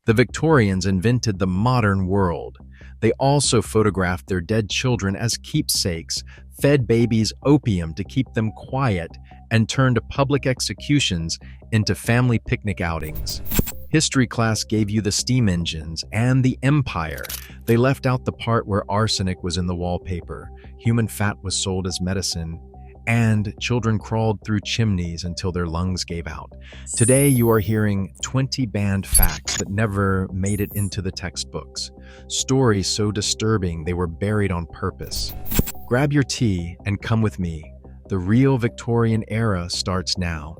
The Victorians invented the modern world. They also photographed their dead children as keepsakes, fed babies opium to keep them quiet, and turned public executions into family picnic outings. History class gave you the steam engines and the empire. They left out the part where arsenic was in the wallpaper, human fat was sold as medicine, and children crawled through chimneys until their lungs gave out. Today, you are hearing 20 banned facts that never made it into the textbooks. Stories so disturbing they were buried on purpose. Grab your tea and come with me. The real Victorian era starts now.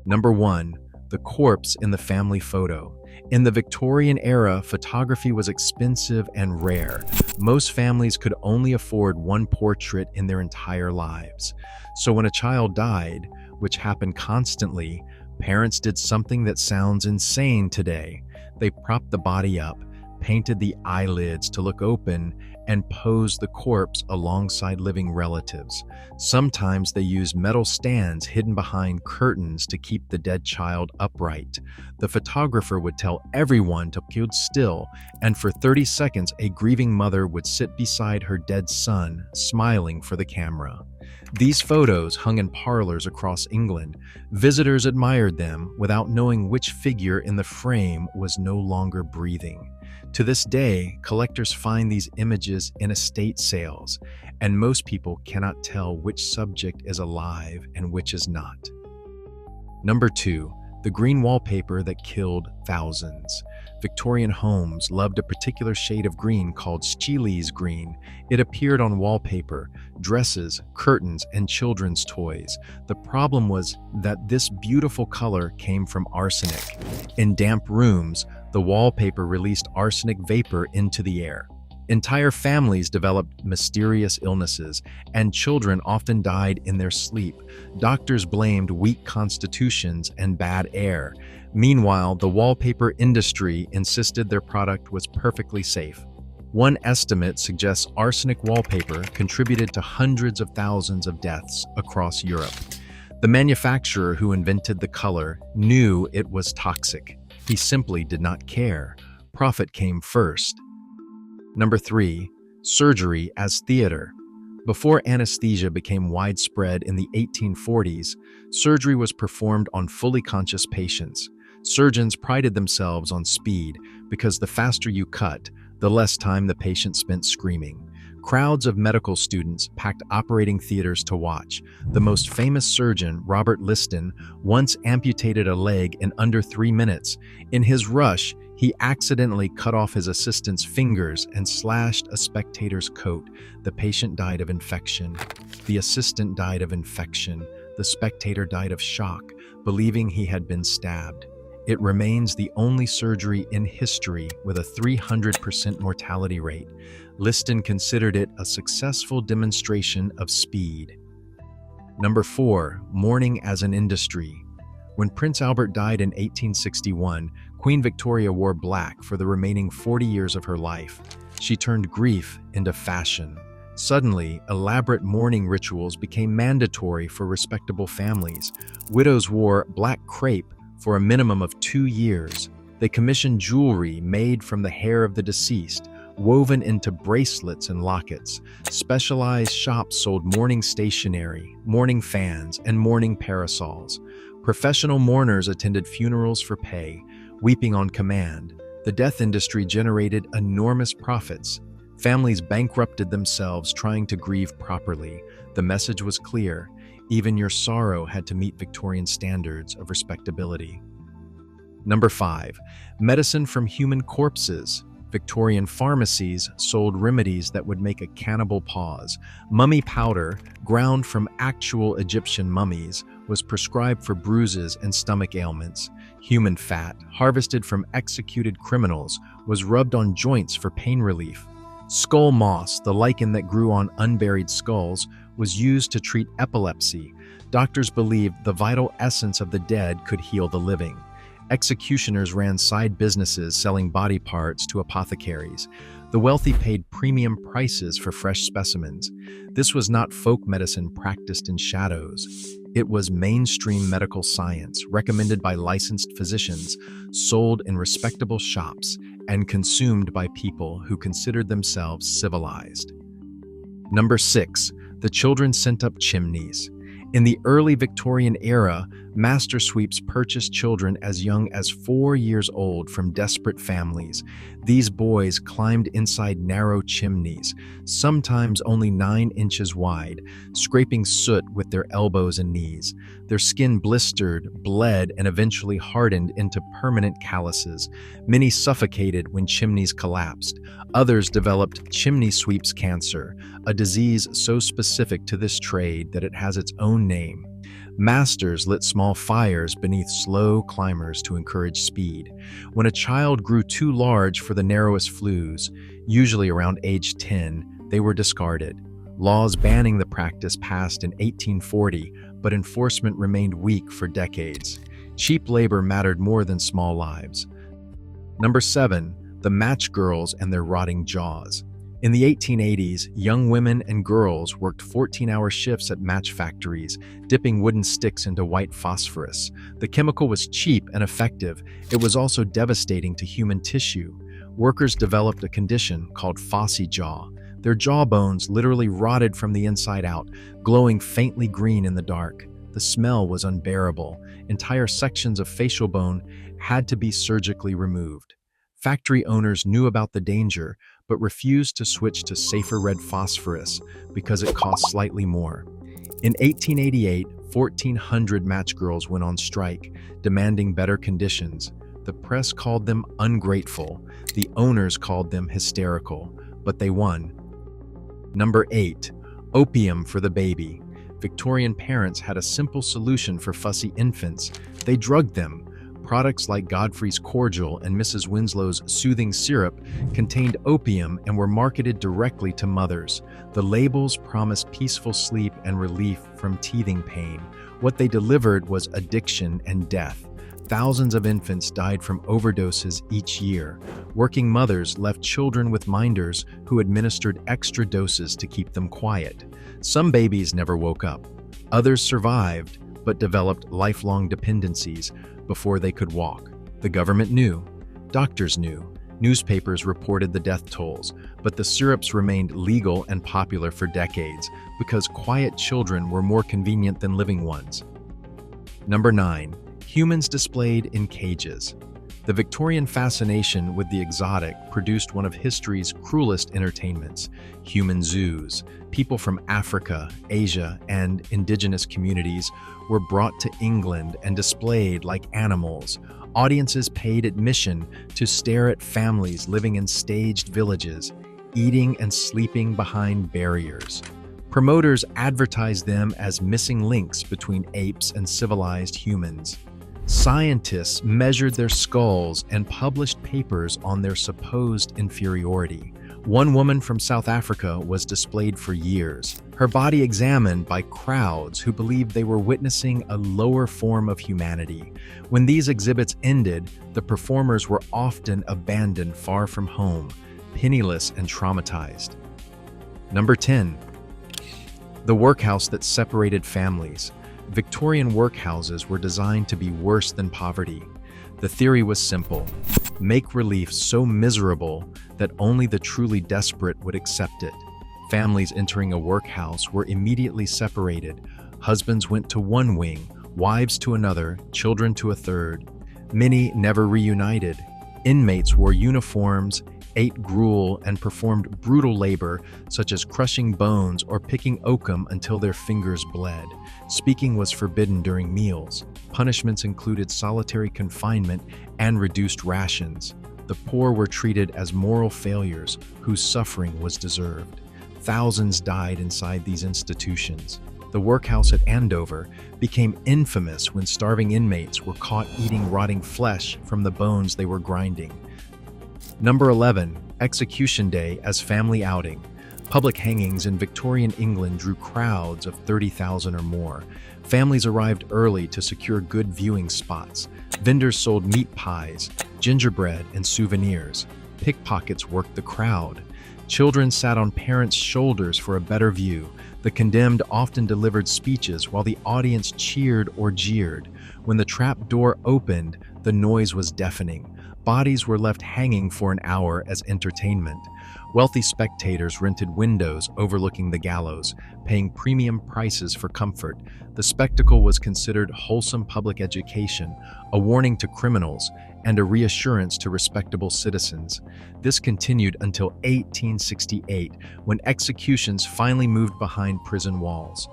Number 1. The corpse in the family photo. In the Victorian era, photography was expensive and rare. Most families could only afford one portrait in their entire lives. So when a child died, which happened constantly, parents did something that sounds insane today. They propped the body up, painted the eyelids to look open, and posed the corpse alongside living relatives. Sometimes they used metal stands hidden behind curtains to keep the dead child upright. The photographer would tell everyone to hold still, and for 30 seconds, a grieving mother would sit beside her dead son, smiling for the camera. These photos hung in parlors across England. Visitors admired them without knowing which figure in the frame was no longer breathing. To this day, collectors find these images in estate sales, and most people cannot tell which subject is alive and which is not. Number 2. The green wallpaper that killed thousands. Victorian homes loved a particular shade of green called Scheele's green. It appeared on wallpaper, dresses, curtains, and children's toys. The problem was that this beautiful color came from arsenic. In damp rooms, the wallpaper released arsenic vapor into the air. Entire families developed mysterious illnesses, and children often died in their sleep. Doctors blamed weak constitutions and bad air. Meanwhile, the wallpaper industry insisted their product was perfectly safe. One estimate suggests arsenic wallpaper contributed to hundreds of thousands of deaths across Europe. The manufacturer who invented the color knew it was toxic. He simply did not care. Profit came first. Number 3. Surgery as theater. Before anesthesia became widespread in the 1840s, surgery was performed on fully conscious patients. Surgeons prided themselves on speed because the faster you cut, the less time the patient spent screaming. Crowds of medical students packed operating theaters to watch. The most famous surgeon, Robert Liston, once amputated a leg in under 3 minutes. In his rush, he accidentally cut off his assistant's fingers and slashed a spectator's coat. The patient died of infection. The assistant died of infection. The spectator died of shock, believing he had been stabbed. It remains the only surgery in history with a 300% mortality rate. Liston considered it a successful demonstration of speed. Number 4. Mourning as an industry. When Prince Albert died in 1861, Queen Victoria wore black for the remaining 40 years of her life. She turned grief into fashion. Suddenly, elaborate mourning rituals became mandatory for respectable families. Widows wore black crepe for a minimum of 2 years. They commissioned jewelry made from the hair of the deceased, woven into bracelets and lockets. Specialized shops sold mourning stationery, mourning fans, and mourning parasols. Professional mourners attended funerals for pay, weeping on command. The death industry generated enormous profits. Families bankrupted themselves trying to grieve properly. The message was clear. Even your sorrow had to meet Victorian standards of respectability. Number 5. Medicine from human corpses. Victorian pharmacies sold remedies that would make a cannibal pause. Mummy powder, ground from actual Egyptian mummies, was prescribed for bruises and stomach ailments. Human fat, harvested from executed criminals, was rubbed on joints for pain relief. Skull moss, the lichen that grew on unburied skulls, was used to treat epilepsy. Doctors believed the vital essence of the dead could heal the living. Executioners ran side businesses selling body parts to apothecaries. The wealthy paid premium prices for fresh specimens. This was not folk medicine practiced in shadows. It was mainstream medical science, recommended by licensed physicians, sold in respectable shops, and consumed by people who considered themselves civilized. Number 6. The children sent up chimneys. In the early Victorian era, master sweeps purchased children as young as 4 years old from desperate families. These boys climbed inside narrow chimneys, sometimes only 9 inches wide, scraping soot with their elbows and knees. Their skin blistered, bled, and eventually hardened into permanent calluses. Many suffocated when chimneys collapsed. Others developed chimney sweeps cancer, a disease so specific to this trade that it has its own name. Masters lit small fires beneath slow climbers to encourage speed. When a child grew too large for the narrowest flues, usually around age 10, they were discarded. Laws banning the practice passed in 1840, but enforcement remained weak for decades. Cheap labor mattered more than small lives. Number 7. The match girls and their rotting jaws. In the 1880s, young women and girls worked 14-hour shifts at match factories, dipping wooden sticks into white phosphorus. The chemical was cheap and effective. It was also devastating to human tissue. Workers developed a condition called phossy jaw. Their jawbones literally rotted from the inside out, glowing faintly green in the dark. The smell was unbearable. Entire sections of facial bone had to be surgically removed. Factory owners knew about the danger, but refused to switch to safer red phosphorus because it cost slightly more. In 1888, 1,400 match girls went on strike, demanding better conditions. The press called them ungrateful. The owners called them hysterical, but they won. Number 8. Opium for the baby. Victorian parents had a simple solution for fussy infants. They drugged them. Products like Godfrey's cordial and Mrs. Winslow's soothing syrup contained opium and were marketed directly to mothers. The labels promised peaceful sleep and relief from teething pain. What they delivered was addiction and death. Thousands of infants died from overdoses each year. Working mothers left children with minders who administered extra doses to keep them quiet. Some babies never woke up. Others survived, but developed lifelong dependencies before they could walk. The government knew. Doctors knew. Newspapers reported the death tolls, but the syrups remained legal and popular for decades because quiet children were more convenient than living ones. Number 9. Humans displayed in cages. The Victorian fascination with the exotic produced one of history's cruelest entertainments, human zoos. People from Africa, Asia, and indigenous communities were brought to England and displayed like animals. Audiences paid admission to stare at families living in staged villages, eating and sleeping behind barriers. Promoters advertised them as missing links between apes and civilized humans. Scientists measured their skulls and published papers on their supposed inferiority. One woman from South Africa was displayed for years, her body examined by crowds who believed they were witnessing a lower form of humanity. When these exhibits ended, the performers were often abandoned far from home, penniless and traumatized. Number 10. The workhouse that separated families. Victorian workhouses were designed to be worse than poverty. The theory was simple: make relief so miserable that only the truly desperate would accept it. Families entering a workhouse were immediately separated. Husbands went to one wing, wives to another, children to a third. Many never reunited. Inmates wore uniforms, ate gruel, and performed brutal labor such as crushing bones or picking oakum until their fingers bled. Speaking was forbidden during meals. Punishments included solitary confinement and reduced rations. The poor were treated as moral failures whose suffering was deserved. Thousands died inside these institutions. The workhouse at Andover became infamous when starving inmates were caught eating rotting flesh from the bones they were grinding. Number 11. Execution Day as family outing. Public hangings in Victorian England drew crowds of 30,000 or more. Families arrived early to secure good viewing spots. Vendors sold meat pies, gingerbread, and souvenirs. Pickpockets worked the crowd. Children sat on parents' shoulders for a better view. The condemned often delivered speeches while the audience cheered or jeered. When the trap door opened, the noise was deafening. Bodies were left hanging for an hour as entertainment. Wealthy spectators rented windows overlooking the gallows, paying premium prices for comfort. The spectacle was considered wholesome public education, a warning to criminals, and a reassurance to respectable citizens. This continued until 1868, when executions finally moved behind prison walls.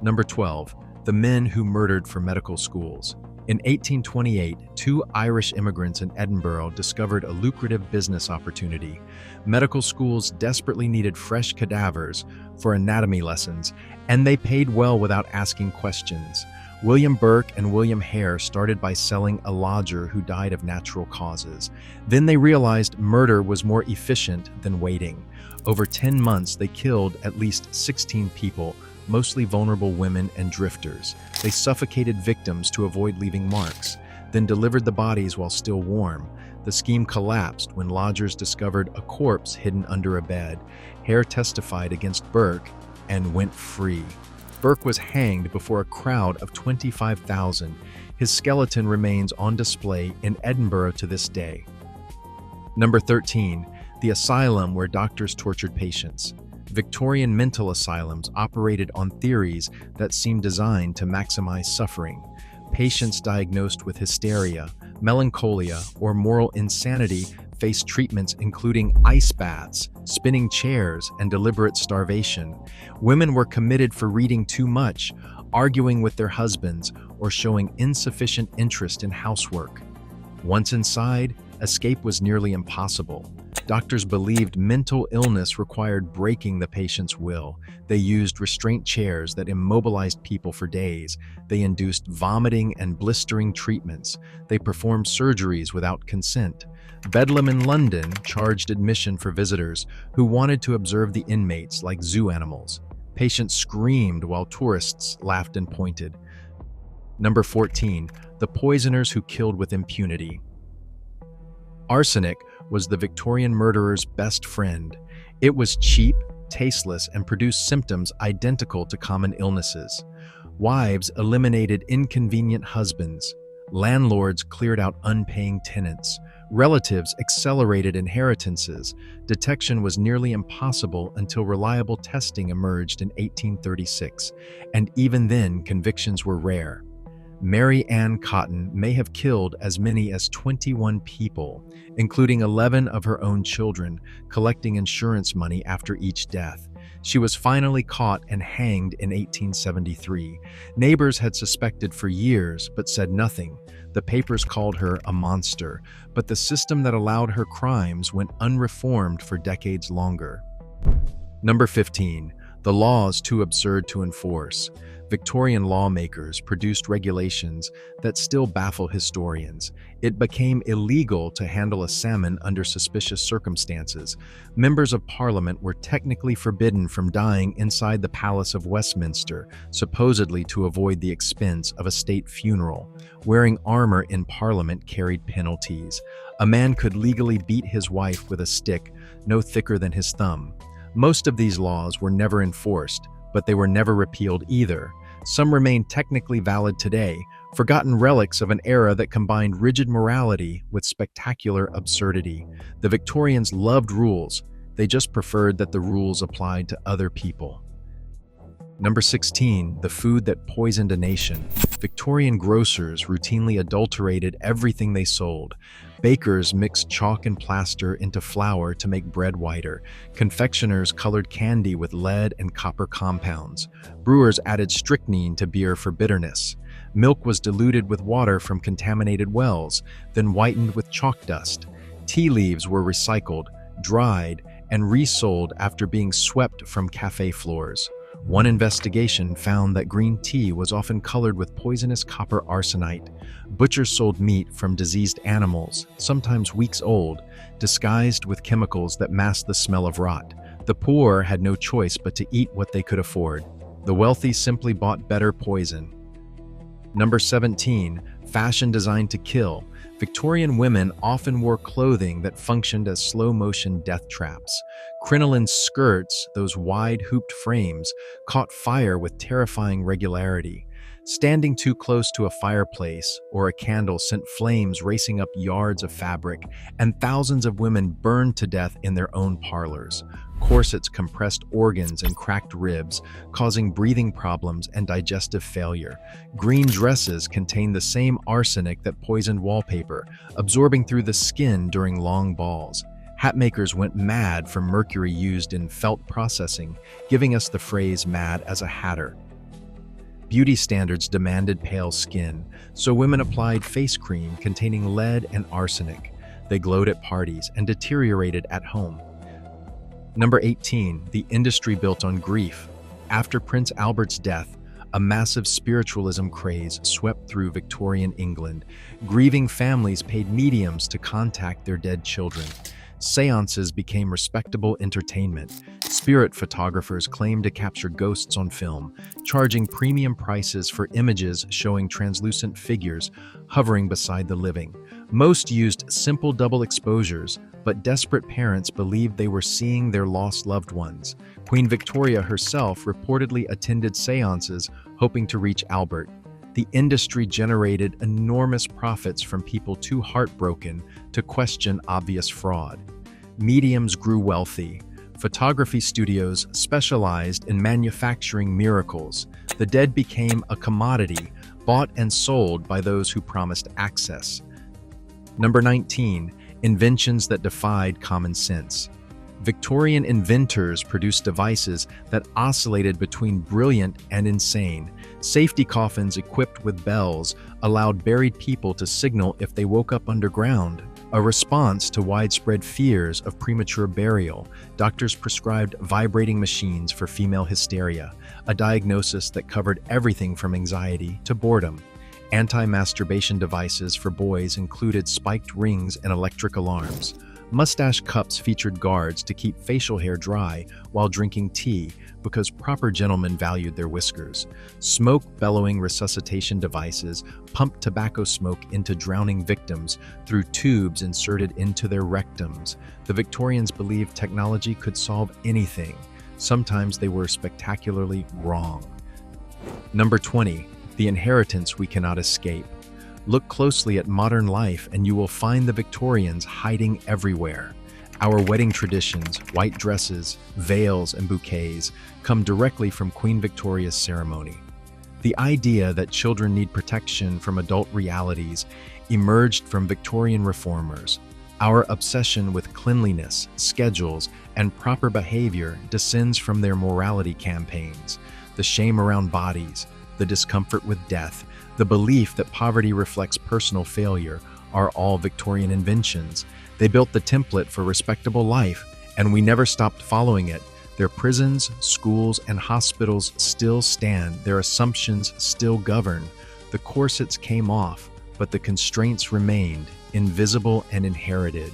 Number 12. The men who murdered for medical schools. In 1828, two Irish immigrants in Edinburgh discovered a lucrative business opportunity. Medical schools desperately needed fresh cadavers for anatomy lessons, and they paid well without asking questions. William Burke and William Hare started by selling a lodger who died of natural causes. Then they realized murder was more efficient than waiting. Over 10 months, they killed at least 16 people, mostly vulnerable women and drifters. They suffocated victims to avoid leaving marks, then delivered the bodies while still warm. The scheme collapsed when lodgers discovered a corpse hidden under a bed. Hare testified against Burke and went free. Burke was hanged before a crowd of 25,000. His skeleton remains on display in Edinburgh to this day. Number 13. The asylum where doctors tortured patients. Victorian mental asylums operated on theories that seemed designed to maximize suffering. Patients diagnosed with hysteria, melancholia, or moral insanity faced treatments including ice baths, spinning chairs, and deliberate starvation. Women were committed for reading too much, arguing with their husbands, or showing insufficient interest in housework. Once inside, escape was nearly impossible. Doctors believed mental illness required breaking the patient's will. They used restraint chairs that immobilized people for days. They induced vomiting and blistering treatments. They performed surgeries without consent. Bedlam in London charged admission for visitors who wanted to observe the inmates like zoo animals. Patients screamed while tourists laughed and pointed. Number 14. The poisoners who killed with impunity. Arsenic was the Victorian murderer's best friend. It was cheap, tasteless, and produced symptoms identical to common illnesses. Wives eliminated inconvenient husbands. Landlords cleared out unpaying tenants. Relatives accelerated inheritances. Detection was nearly impossible until reliable testing emerged in 1836, and even then convictions were rare. Mary Ann Cotton may have killed as many as 21 people, including 11 of her own children, collecting insurance money after each death. She was finally caught and hanged in 1873. Neighbors had suspected for years but said nothing. The papers called her a monster, but the system that allowed her crimes went unreformed for decades longer. Number 15. The laws too absurd to enforce. Victorian lawmakers produced regulations that still baffle historians. It became illegal to handle a salmon under suspicious circumstances. Members of Parliament were technically forbidden from dying inside the Palace of Westminster, supposedly to avoid the expense of a state funeral. Wearing armor in Parliament carried penalties. A man could legally beat his wife with a stick no thicker than his thumb. Most of these laws were never enforced, but they were never repealed either. Some remain technically valid today, forgotten relics of an era that combined rigid morality with spectacular absurdity. The Victorians loved rules, they just preferred that the rules applied to other people. Number 16. The food that poisoned a nation. Victorian grocers routinely adulterated everything they sold. Bakers mixed chalk and plaster into flour to make bread whiter. Confectioners colored candy with lead and copper compounds. Brewers added strychnine to beer for bitterness. Milk was diluted with water from contaminated wells, then whitened with chalk dust. Tea leaves were recycled, dried, and resold after being swept from cafe floors. One investigation found that green tea was often colored with poisonous copper arsenite. Butchers sold meat from diseased animals, sometimes weeks old, disguised with chemicals that masked the smell of rot. The poor had no choice but to eat what they could afford. The wealthy simply bought better poison. Number 17. Fashion designed to kill, Victorian women often wore clothing that functioned as slow-motion death traps. Crinoline skirts, those wide hooped frames, caught fire with terrifying regularity. Standing too close to a fireplace or a candle sent flames racing up yards of fabric, and thousands of women burned to death in their own parlors. Corsets compressed organs and cracked ribs, causing breathing problems and digestive failure. Green dresses contained the same arsenic that poisoned wallpaper, absorbing through the skin during long balls. Hatmakers went mad from mercury used in felt processing, giving us the phrase "mad as a hatter." Beauty standards demanded pale skin, so women applied face cream containing lead and arsenic. They glowed at parties and deteriorated at home. Number 18, the industry built on grief. After Prince Albert's death, a massive spiritualism craze swept through Victorian England. Grieving families paid mediums to contact their dead children. Seances became respectable entertainment. Spirit photographers claimed to capture ghosts on film, charging premium prices for images showing translucent figures hovering beside the living. Most used simple double exposures, but desperate parents believed they were seeing their lost loved ones. Queen Victoria herself reportedly attended seances hoping to reach Albert. The industry generated enormous profits from people too heartbroken to question obvious fraud. Mediums grew wealthy. Photography studios specialized in manufacturing miracles. The dead became a commodity, bought and sold by those who promised access. Number 19, inventions that defied common sense. Victorian inventors produced devices that oscillated between brilliant and insane. Safety coffins equipped with bells allowed buried people to signal if they woke up underground. A response to widespread fears of premature burial, doctors prescribed vibrating machines for female hysteria, a diagnosis that covered everything from anxiety to boredom. Anti-masturbation devices for boys included spiked rings and electric alarms. Mustache cups featured guards to keep facial hair dry while drinking tea because proper gentlemen valued their whiskers. Smoke-bellowing resuscitation devices pumped tobacco smoke into drowning victims through tubes inserted into their rectums. The Victorians believed technology could solve anything. Sometimes they were spectacularly wrong. Number 20, the inheritance we cannot escape. Look closely at modern life and you will find the Victorians hiding everywhere. Our wedding traditions, white dresses, veils, and bouquets come directly from Queen Victoria's ceremony. The idea that children need protection from adult realities emerged from Victorian reformers. Our obsession with cleanliness, schedules, and proper behavior descends from their morality campaigns. The shame around bodies, the discomfort with death, the belief that poverty reflects personal failure are all Victorian inventions. They built the template for respectable life, and we never stopped following it. Their prisons, schools, and hospitals still stand. Their assumptions still govern. The corsets came off, but the constraints remained, invisible and inherited.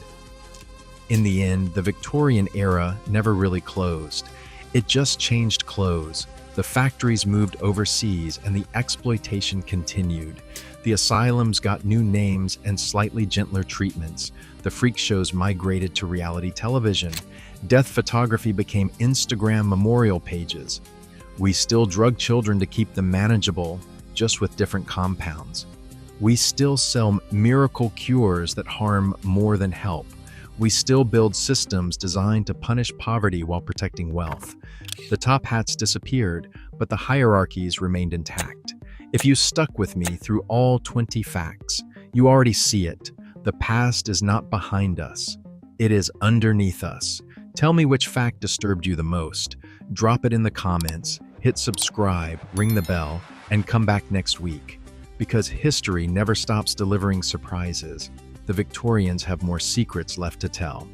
In the end, the Victorian era never really closed. It just changed clothes. The factories moved overseas and the exploitation continued. The asylums got new names and slightly gentler treatments. The freak shows migrated to reality television. Death photography became Instagram memorial pages. We still drug children to keep them manageable, just with different compounds. We still sell miracle cures that harm more than help. We still build systems designed to punish poverty while protecting wealth. The top hats disappeared, but the hierarchies remained intact. If you stuck with me through all 20 facts, you already see it. The past is not behind us. It is underneath us. Tell me which fact disturbed you the most. Drop it in the comments, hit subscribe, ring the bell, and come back next week. Because history never stops delivering surprises. The Victorians have more secrets left to tell.